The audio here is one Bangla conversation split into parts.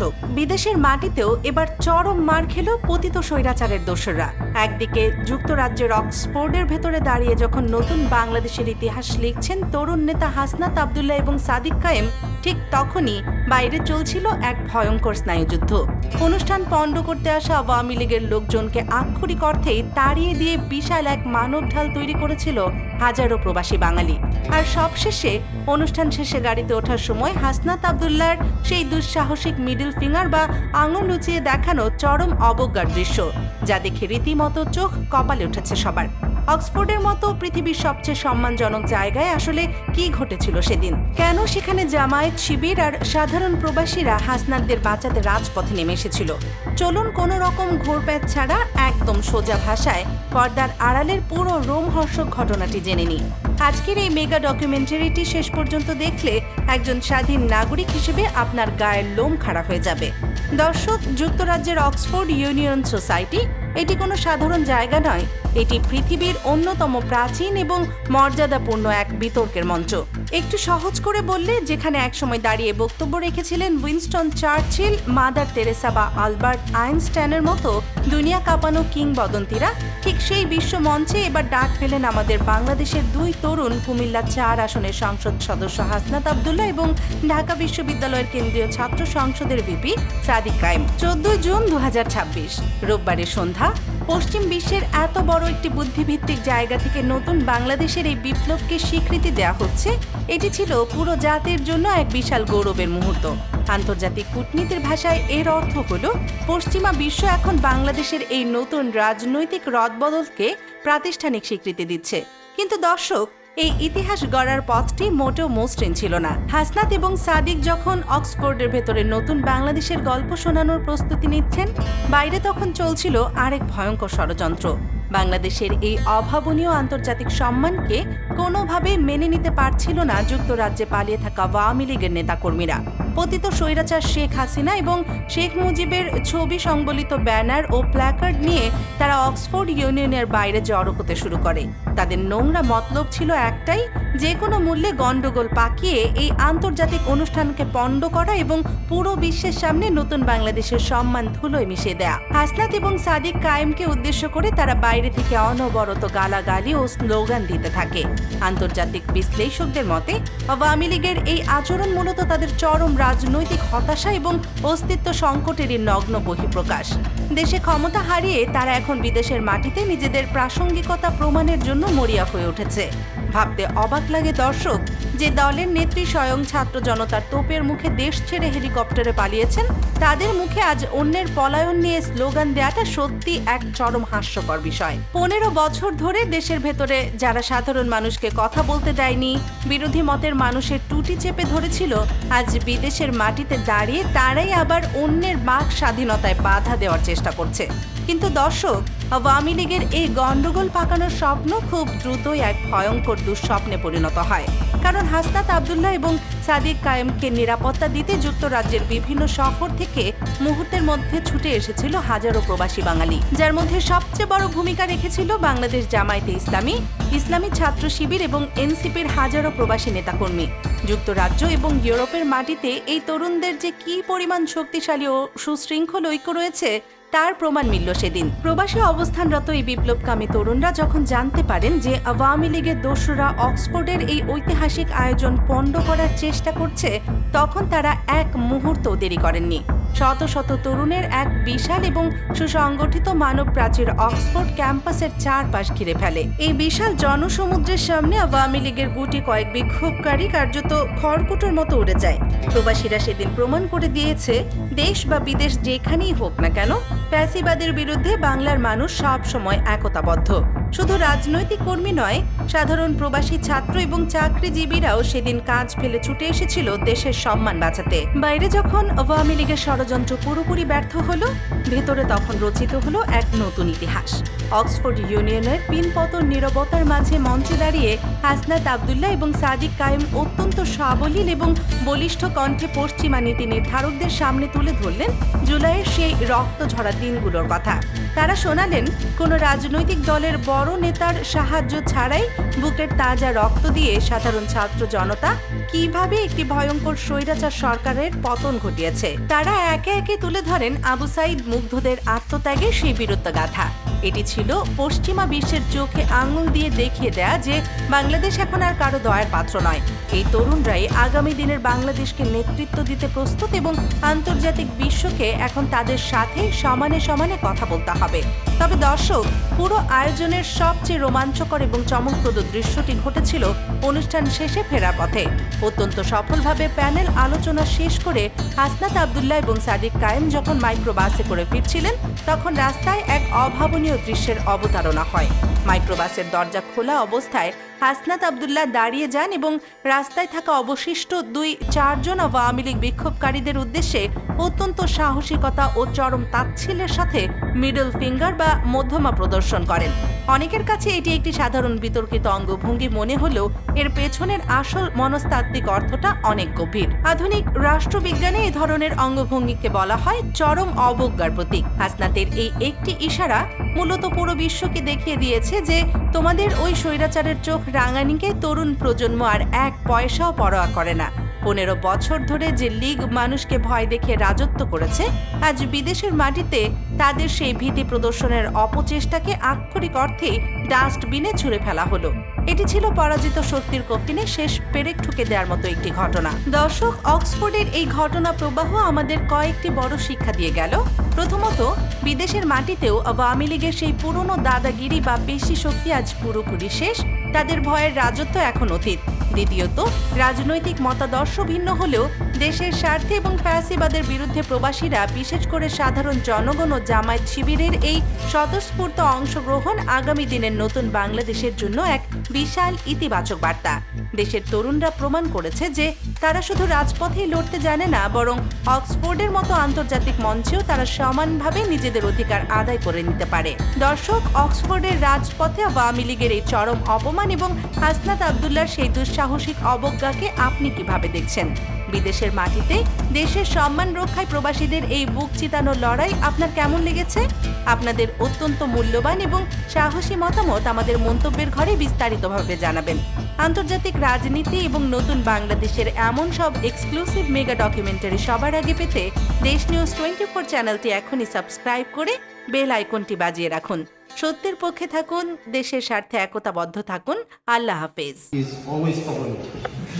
দর্শক, বিদেশের মাটিতেও এবার চরম মার খেল পতিত স্বৈরাচারের দোসররা। একদিকে যুক্তরাজ্যের অক্সফোর্ডের ভেতরে দাঁড়িয়ে যখন নতুন বাংলাদেশের ইতিহাস লিখছেন তরুণ নেতা হাসনাত আবদুল্লাহ এবং সাদিক কায়েম, ঠিক তখনই বাইরে চলছিল এক ভয়ঙ্কর স্নায়ুযুদ্ধ। অনুষ্ঠান পণ্ড করতে আসা আওয়ামী লীগের লোকজনকে আক্ষরিক অর্থেই তাড়িয়ে দিয়ে বিশাল এক মানব ঢাল তৈরি করেছিল হাজারো প্রবাসী বাঙালি। আর সবশেষে অনুষ্ঠান শেষে গাড়িতে ওঠার সময় হাসনাত আবদুল্লাহর সেই দুঃসাহসিক মিডল ফিঙ্গার বা আঙুল লুচিয়ে দেখানো চরম অবজ্ঞার দৃশ্য, যা দেখে রীতিমতো চোখ কপালে উঠেছে সবার। অক্সফোর্ডের মতো পৃথিবীর সবচেয়ে সম্মানজনক জায়গায় আসলে কি ঘটেছিল সেদিন? কেন সেখানে জামায়াত, শিবির আর সাধারণ প্রবাসীরা হাসনাতদের বাঁচাতে রাজপথে নেমে এসেছিল? চলুন কোনো রকম ঘোরপ্যাচ ছাড়া একদম সোজা ভাষায় পর্দার আড়ালের পুরো রোমহর্ষক ঘটনাটি জেনে নিই। আজকের এই মেগা ডকুমেন্টারিটি শেষ পর্যন্ত দেখলে একজন স্বাধীন নাগরিক হিসেবে আপনার গায়ের লোম খাড়া হয়ে যাবে। দর্শক, যুক্তরাজ্যের অক্সফোর্ড ইউনিয়ন সোসাইটি এটি কোনো সাধারণ জায়গা নয়, এটি পৃথিবীর অন্যতম প্রাচীন এবং মর্যাদাপূর্ণ এক বিতর্কের মঞ্চ। একটু সহজ করে বললে, যেখানে একসময় দাঁড়িয়ে বক্তব্য রেখেছিলেন উইনস্টন চার্চিল, মাদার তেরেসা বা আলবার্ট আইনস্টাইনের মতো দুনিয়া কাঁপানো কিংবদন্তিরা, ঠিক সেই বিশ্ব মঞ্চে এবার ডাক পেলেন আমাদের বাংলাদেশের দুই তরুণ কুমিল্লা 4 আসনের সংসদ সদস্য হাসনাত আবদুল্লাহ এবং ঢাকা বিশ্ববিদ্যালয়ের কেন্দ্রীয় ছাত্র সংসদের ভিপি সাদিক কায়েম। 14 জুন 2026 রোববারের সন্ধ্যা। পশ্চিম বিশ্বের এত বড় একটি বুদ্ধিভিত্তিক জায়গা থেকে নতুন বাংলাদেশের এই বিপ্লবকে স্বীকৃতি দেওয়া হচ্ছে, এটি ছিল পুরো জাতির জন্য এক বিশাল গৌরবের মুহূর্ত। আন্তর্জাতিক কূটনীতির ভাষায় এর অর্থ হল পশ্চিমা বিশ্ব এখন বাংলাদেশের এই নতুন রাজনৈতিক রদবদলকে প্রাতিষ্ঠানিক স্বীকৃতি দিচ্ছে। কিন্তু দর্শক, এই ইতিহাস গড়ার পথটি মোটেও মসৃণ ছিল না। হাসনাত এবং সাদিক যখন অক্সফোর্ডের ভেতরে নতুন বাংলাদেশের গল্প শোনানোর প্রস্তুতি নিচ্ছেন, বাইরে তখন চলছিল আরেক ভয়ঙ্কর ষড়যন্ত্র। বাংলাদেশের এই অভাবনীয় আন্তর্জাতিক সম্মানকে কোনোভাবে মেনে নিতে পারছিল না যুক্তরাজ্যে পালিয়ে থাকা আওয়ামী লীগের নেতাকর্মীরা। পতিত স্বৈরাচার শেখ হাসিনা এবং শেখ মুজিবের ছবি সংবলিত ব্যানার ও প্ল্যাকার্ড নিয়ে তারা অক্সফোর্ড ইউনিয়নের বাইরে জড়ো হতে শুরু করে। তাদের নোংরা মতলব ছিল একটাই, যে কোনো মূল্যে গন্ডগোল পাকিয়ে এই আন্তর্জাতিক অনুষ্ঠানকে পণ্ড করা এবং পুরো বিশ্বের সামনে নতুন বাংলাদেশের সম্মান ধুলোয় মিশিয়ে দেয়া। হাসনাত এবং সাদিক কায়েমকে উদ্দেশ্য করে তারা বাইরে থেকে অনবরত গালাগালি ও স্লোগান দিতে থাকে। আন্তর্জাতিক বিশ্লেষকদের মতে আওয়ামী লীগের এই আচরণ মূলত তাদের চরম রাজনৈতিক হতাশা এবং অস্তিত্ব সংকটেরই নগ্ন বহিঃপ্রকাশ। দেশে ক্ষমতা হারিয়ে তারা এখন বিদেশের মাটিতে নিজেদের প্রাসঙ্গিকতা প্রমাণের জন্য মরিয়া হয়ে উঠেছে। ভাবতে অবাক লাগে দর্শক, যে দলের নেত্রী স্বয়ং ছাত্র জনতার তোপের মুখে দেশ ছেড়ে হেলিকপ্টারে পালিয়েছেন, তাদের মুখে আজ অন্যের পলায়ন নিয়ে স্লোগান দেওয়াটা সত্যি এক চরম হাস্যকর বিষয়। 15 বছর ধরে দেশের ভেতরে যারা সাধারণ মানুষকে কথা বলতে দেয়নি, বিরোধী মতের মানুষের টুটি চেপে ধরেছিল, আজ বিদেশের মাটিতে দাঁড়িয়ে তারাই আবার অন্যের বাক স্বাধীনতায় বাধা দেওয়ার চেষ্টা করছে। কিন্তু দর্শক, আওয়ামী লীগের এই গন্ডগোল পাকানোর স্বপ্ন খুব দ্রুতই এক ভয়ঙ্কর দুঃস্বপ্নে পরিণত হয়। কারণ হাসনাত আবদুল্লাহ এবং সাদিক কায়েমকে নিরাপত্তা দিতে যুক্তরাজ্যের বিভিন্ন শহর থেকে মুহূর্তের মধ্যে ছুটে এসেছিল হাজারো প্রবাসী বাঙালি, যার মধ্যে সবচেয়ে বড় ভূমিকা রেখেছিল বাংলাদেশ জামায়াতে ইসলামী, ইসলামী ছাত্র শিবির এবং এনসিপির হাজারো প্রবাসী নেতাকর্মী। যুক্তরাজ্য এবং ইউরোপের মাটিতে এই তরুণদের যে কি পরিমাণ শক্তিশালী ও সুশৃঙ্খল ঐক্য রয়েছে, তার প্রমাণ মিলল সেদিন। প্রবাসী অবস্থানরত এই বিপ্লবকামী তরুণরা যখন জানতে পারেন যে আওয়ামী লীগের দোসররা অক্সফোর্ডের এই ঐতিহাসিক আয়োজন পণ্ড করার চেষ্টা করছে, তখন তারা এক মুহূর্ত দেরি করেননি। শত শত তরুণের এক বিশাল এবং সুসংগঠিত মানব প্রাচীর অক্সফোর্ড ক্যাম্পাসের চারপাশ ঘিরে ফেলে। এই বিশাল জনসমুদ্রের সামনে আওয়ামী লীগের গুটি কয়েক বিক্ষোভকারী কার্যত খড়কুটোর মতো উড়ে যায়। প্রবাসীরা সেদিন প্রমাণ করে দিয়েছে, দেশ বা বিদেশ যেখানেই হোক না কেন, ফ্যাসিবাদের বিরুদ্ধে বাংলার মানুষ সব সময় একতাবদ্ধ। শুধু রাজনৈতিক কর্মী নয়, সাধারণ প্রবাসী ছাত্র এবং চাকরিজীবীরাও সেদিন কাজ ফেলে ছুটে এসেছিল দেশের সম্মান বাঁচাতে। বাইরে যখন আওয়ামী লীগের ষড়যন্ত্র পুরোপুরি ব্যর্থ হলো, ভেতরে তখন রচিত হলো এক নতুন ইতিহাস। অক্সফোর্ড ইউনিয়নের পিনপতন নীরবতার মাঝে মঞ্চে দাঁড়িয়ে হাসনাত আবদুল্লাহ এবং সাদিক কায়েম অত্যন্ত সাবলীল এবং বলিষ্ঠ কণ্ঠে পশ্চিমা নীতি নির্ধারকদের সামনে তুলে ধরলেন জুলাইয়ের সেই রক্ত ঝরা দিনগুলোর কথা। তারা শোনালেন, কোনো রাজনৈতিক দলের বড় বড় নেতার সাহায্য ছাড়াই বুকের তাজা রক্ত দিয়ে সাধারণ ছাত্র জনতা কিভাবে একটি ভয়ঙ্কর স্বৈরাচার সরকারের পতন ঘটিয়েছে। তারা একে একে তুলে ধরেন আবু সাইদ মুগ্ধদের আত্মত্যাগের সেই বীরত্বগাথা। এটি ছিল পশ্চিমা বিশ্বের চোখে আঙুল দিয়ে দেখিয়ে দেয়া যে বাংলাদেশ এখন আর কারো দয়ার পাত্র নয়। এই তরুণরাই আগামী দিনের বাংলাদেশকে নেতৃত্ব দিতে প্রস্তুত এবং আন্তর্জাতিক বিশ্বকে এখন তাদের সাথে সমানে সমানে কথা বলতে হবে। তবে দর্শক, পুরো আয়োজনের সবচেয়ে রোমাঞ্চকর এবং চমকপ্রদ দৃশ্যটি ঘটেছিল অনুষ্ঠান শেষে ফেরার পথে। অত্যন্ত সফলভাবে প্যানেল আলোচনা শেষ করে হাসনাত আব্দুল্লাহ এবং সাদিক কায়েম যখন মাইক্রোবাসে করে ফিরছিলেন, তখন রাস্তায় এক অভাবনীয় দৃশ্যের অবতারণা হয়। মাইক্রোবাসের দরজা খোলা অবস্থায় হাসনাত আব্দুল্লাহ দাঁড়িয়ে যান এবং রাস্তায় থাকা অবশিষ্ট 2-4 আওয়ামী লীগ বিক্ষোভকারীদের উদ্দেশ্যে অত্যন্ত সাহসিকতা ও চরম তাচ্ছিল্যের সাথে মিডল ফিঙ্গার বা মধ্যমা প্রদর্শন করেন। অনেকের কাছে এটি একটি সাধারণ বিতর্কিত অঙ্গভঙ্গি মনে হলেও এর পেছনের আসল মনস্তাত্ত্বিক অর্থটা অনেক গভীর। আধুনিক রাষ্ট্রবিজ্ঞানে এই ধরনের অঙ্গভঙ্গিকে বলা হয় চরম অবজ্ঞার প্রতীক। হাসনাতের এই একটি ইশারা মূলত পুরো বিশ্বকে দেখিয়ে দিয়েছে যে তোমাদের ওই স্বৈরাচারের চোখ রাঙানিকে তরুণ প্রজন্ম আর এক পয়সাও পরোয়া করে না। 15 বছর ধরে যে লীগ মানুষকে ভয় দেখে রাজত্ব করেছে, আজ বিদেশের মাটিতে তাদের সেই ভীতি প্রদর্শনের অপচেষ্টাকে আক্ষরিক অর্থে ডাস্টবিনে ছুঁড়ে ফেলা হলো। এটি ছিল পরাজিত শক্তির কফিনে শেষ পেরেক ঠুকে দেওয়ার মতো একটি ঘটনা। দর্শক, অক্সফোর্ডের এই ঘটনা প্রবাহ আমাদের কয়েকটি বড় শিক্ষা দিয়ে গেল। প্রথমত, বিদেশের মাটিতেও আওয়ামী লীগের সেই পুরনো দাদাগিরি বা পেশি শক্তি আজ পুরোপুরি শেষ, তাদের ভয়ের রাজত্ব এখন অতীত। দ্বিতীয়ত, রাজনৈতিক মতাদর্শ ভিন্ন হলেও দেশের স্বার্থে এবং ফ্যাসিবাদের বিরুদ্ধে প্রবাসীরা, বিশেষ করে সাধারণ জনগণ ও জামায়াত শিবিরের এই স্বতঃস্ফূর্ত অংশগ্রহণ আগামী দিনের নতুন বাংলাদেশের জন্য এক বিশাল ইতিবাচক বার্তা। দেশের তরুণরা প্রমাণ করেছে যে তারা শুধু রাজপথেই লড়তে জানে না, বরং অক্সফোর্ডের মতো আন্তর্জাতিক মঞ্চেও তারা সমানভাবে নিজেদের অধিকার আদায় করে নিতে পারে। দর্শক, অক্সফোর্ডের রাজপথে আওয়ামী লীগের এই চরম অপমান এবং হাসনাত আব্দুল্লাহর সেই দুঃসাহসিক অবজ্ঞাকে আপনি কিভাবে দেখছেন? বিদেশের মাটিতে দেশের সম্মান রক্ষায় প্রবাসীদের এই বুক চিতানো লড়াই আপনার কেমন লেগেছে? আপনাদের অত্যন্ত মূল্যবান এবং সাহসী মতামত আমাদের মন্তব্যের ঘরে বিস্তারিতভাবে জানাবেন। আন্তর্জাতিক রাজনীতি এবং নতুন বাংলাদেশের এমন সব এক্সক্লুসিভ মেগা ডকুমেন্টারি সবার আগে পেতে দেশ নিউজ 24 চ্যানেলটি এখনই সাবস্ক্রাইব করে বেল আইকনটি বাজিয়ে রাখুন। সত্যের পক্ষে থাকুন, দেশের স্বার্থে একতাবদ্ধ থাকুন। আল্লাহ হাফেজ। Is always problematic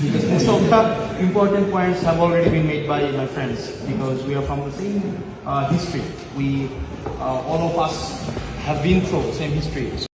because most of the important points have already been made by my friends because we are from the same history. We all of us have been through same history.